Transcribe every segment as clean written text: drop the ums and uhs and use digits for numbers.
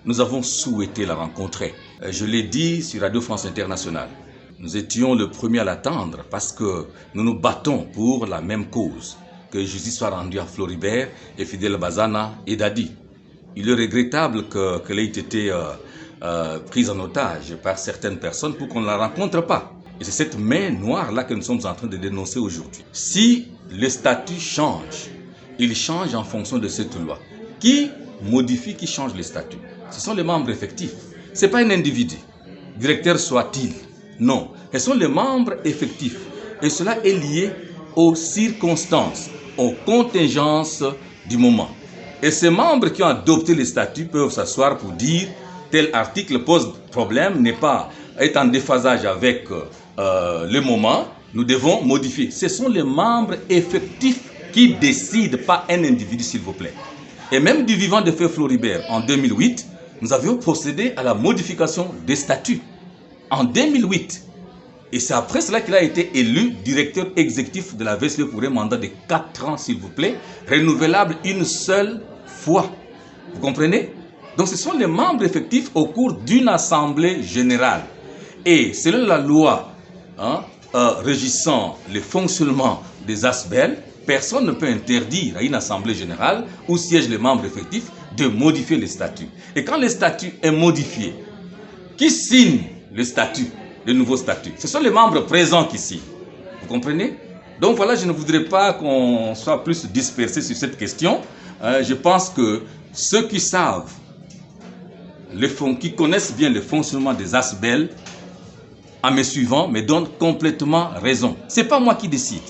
nous avons souhaité la rencontrer. Je l'ai dit sur Radio France Internationale. Nous étions le premier à l'attendre parce que nous nous battons pour la même cause, que justice soit rendue à Floribert et Fidel Bazana et Dadi. Il est regrettable qu'elle ait été prise en otage par certaines personnes pour qu'on ne la rencontre pas. Et c'est cette main noire-là que nous sommes en train de dénoncer aujourd'hui. Si le statut change, il change en fonction de cette loi. Qui modifie, qui change le statut? Ce sont les membres effectifs. Ce n'est pas un individu, directeur soit-il. Non, ce sont les membres effectifs. Et cela est lié aux circonstances, aux contingences du moment. Et ces membres qui ont adopté les statuts peuvent s'asseoir pour dire tel article pose problème, est en déphasage avec le moment, nous devons modifier. Ce sont les membres effectifs qui décident, pas un individu, s'il vous plaît. Et même du vivant de Feu Floribert, en 2008, nous avions procédé à la modification des statuts. En 2008. Et c'est après cela qu'il a été élu directeur exécutif de la VSLE pour un mandat de 4 ans, s'il vous plaît, renouvelable une seule fois. Vous comprenez? Donc ce sont les membres effectifs au cours d'une assemblée générale. Et selon la loi régissant le fonctionnement des ASBEL, personne ne peut interdire à une assemblée générale où siègent les membres effectifs de modifier les statuts. Et quand le statut est modifié, qui signe le statut, le nouveau statut? Ce sont les membres présents qui signent. Vous comprenez? Donc voilà, je ne voudrais pas qu'on soit plus dispersé sur cette question. Je pense que ceux qui savent, qui connaissent bien le fonctionnement des ASBEL, en me suivant, me donnent complètement raison. Ce n'est pas moi qui décide.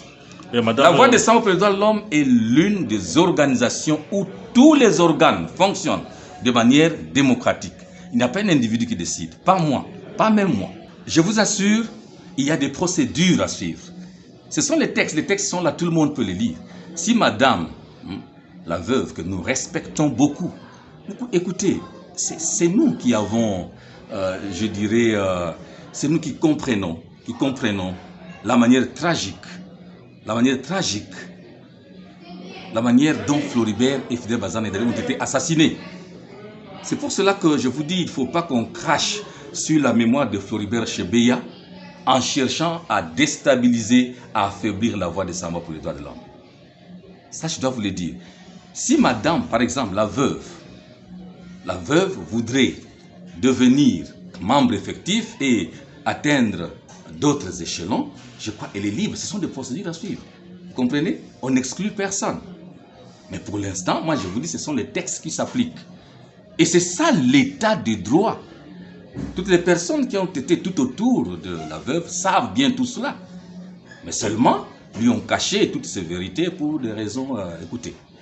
La Voix des sans-voix pour les droits de l'homme est l'une des organisations où tous les organes fonctionnent de manière démocratique. Il n'y a pas un individu qui décide, pas moi, pas même moi. Je vous assure, il y a des procédures à suivre. Ce sont les textes sont là, tout le monde peut les lire. Si madame, la veuve, que nous respectons beaucoup, écoutez, c'est nous qui avons, c'est nous qui comprenons la manière tragique, la manière dont Floribert et Fidel Bazana et Dadi ont été assassinés. C'est pour cela que je vous dis, il ne faut pas qu'on crache sur la mémoire de Floribert Chebeya en cherchant à déstabiliser, à affaiblir la voix des sans-voix pour les droits de l'homme. Ça, je dois vous le dire. Si madame, par exemple, la veuve voudrait devenir membre effectif et atteindre d'autres échelons, je crois qu'elle est libre. Ce sont des procédures à suivre. Vous comprenez? On n'exclut personne. Mais pour l'instant, moi je vous dis, ce sont les textes qui s'appliquent. Et c'est ça l'état de droit. Toutes les personnes qui ont été tout autour de la veuve savent bien tout cela. Mais seulement, lui ont caché toutes ces vérités pour des raisons, écoutez.